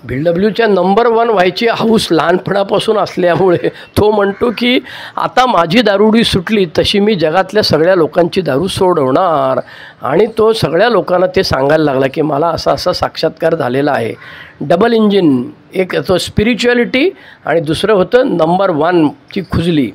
VWच्या नंबर 1 व्हायची हौस लहानपणापासून असल्यामुळे तो म्हणतो की आता माझी दारुडी सुटली तशी मी जगातल्या सगळ्या लोकांची दारू सोडवणार. आणि तो सगळ्या लोकांना ते सांगायला लागला की मला असा असा साक्षात्कार झालेला आहे. डबल इंजिन, एक तो स्पिरिच्युअलिटी आणि दुसरं होतं नंबर 1ची खुजली.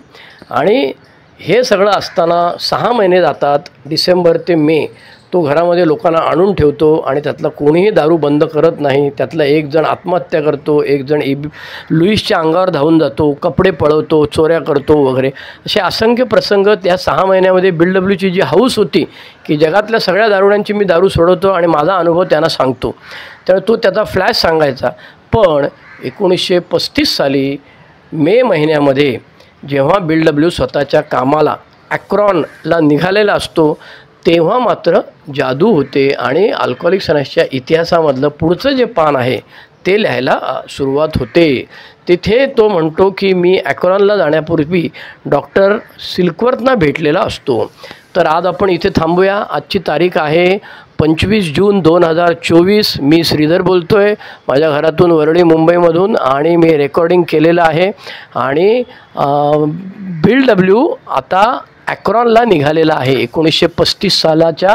आणि हे सगळं असताना 6 महिने जातात, डिसेंबर ते मे. तो घरामध्ये लोकांना आणून ठेवतो आणि त्यातला कोणीही दारू बंद करत नाही. त्यातला एक जण आत्महत्या करतो, एक जण लुईसच्या अंगावर धावून जातो, कपडे पळवतो, चोऱ्या करतो वगैरे. असे असंख्य प्रसंग त्या 6 महिन्यामध्ये VWची जी हौस होती की जगातल्या सगळ्या दारुड्यांची मी दारू सोडवतो आणि माझा अनुभव त्यांना सांगतो, तर तो त्याचा फ्लॅश सांगायचा. पण 1935 साली मे महिन्यामध्ये जेव्हा VW स्वतःच्या कामाला ॲक्रॉनला निघालेला असतो तेव्हा मात्र जादू होते आणि अल्कोहोलिक्स अनॉनिमसच्या इतिहासामधलं पुढचं जे पान आहे ते लिहायला सुरुवात होते. तिथे तो म्हणतो की मी ॲक्रॉनला जाण्यापूर्वी डॉक्टर सिल्कवर्थना भेटलेला असतो. तर आज आपण इथे थांबूया. आजची तारीख आहे 25 जून 2024. मी श्रीधर बोलतो आहे माझ्या घरातून वरळी मुंबईमधून आणि मी रेकॉर्डिंग केलेलं आहे. आणि VW आता ॲक्रॉनला निघालेला आहे. 1935 सालाच्या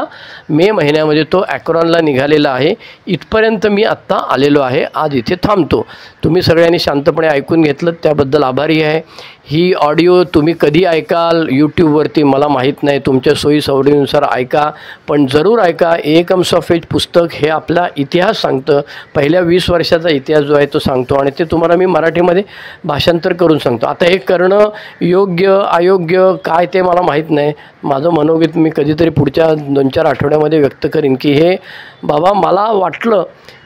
मे महिन्यामध्ये तो ॲक्रॉनला निघालेला आहे. इथपर्यंत मी आत्ता आलेलो आहे. आज इथे थांबतो. तुम्ही सगळ्यांनी शांतपणे ऐकून घेतलं त्याबद्दल आभारी आहे. ही ऑडिओ तुम्ही कधी ऐकाल यूट्यूबवरती मला माहीत नाही, तुमच्या सोयी सवडीनुसार ऐका, पण जरूर ऐका. एकम्स ऑफ एज पुस्तक हे आपला इतिहास सांगतं. पहिल्या 20 वर्षाचा इतिहास जो आहे तो सांगतो आणि ते तुम्हाला मी मराठीमध्ये भाषांतर करून सांगतो. आता हे करणं योग्य अयोग्य काय ते मला माहीत नाही. माझं मनोगत मी कधीतरी पुढच्या 2-4 आठवड्यामध्ये व्यक्त करीन की हे बाबा मला वाटलं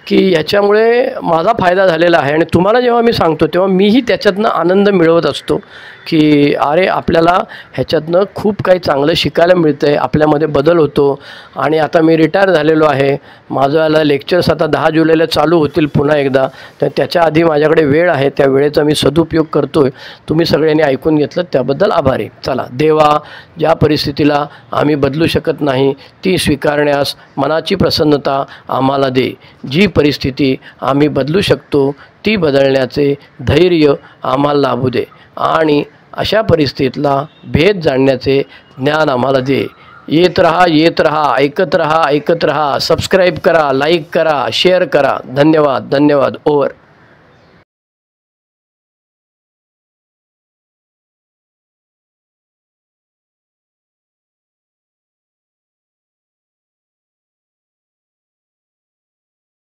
की ह्याच्यामुळे माझा फायदा झालेला आहे. आणि तुम्हाला जेव्हा मी सांगतो तेव्हा मीही त्याच्यातनं आनंद मिळवत असतो की अरे आपल्याला ह्याच्यातनं खूप काही चांगलं शिकायला मिळतं आहे, आपल्यामध्ये बदल होतो. आणि आता मी रिटायर झालेलो आहे. माझं लेक्चर्स आता 10 जुलैला चालू होतील पुन्हा एकदा, तर त्याच्या आधी माझ्याकडे वेळ आहे, त्या वेळेचा मी सदुपयोग करतो आहे. तुम्ही सगळ्यांनी ऐकून घेतलं त्याबद्दल आभारी. चला, देवा ज्या परिस्थितीला आम्ही बदलू शकत नाही ती स्वीकारण्यास मनाची प्रसन्नता आम्हाला दे. जी परिस्थिती आम्ही बदलू शकतो ती बदलण्याचे धैर्य आम्हाला लाभू दे. आणि अशा परिस्थितीतला भेद जाणण्याचे ज्ञान आम्हाला दे. येत रहा, ऐकत रहा. सबस्क्राईब करा, लाईक करा, शेअर करा. धन्यवाद. ओव्हर.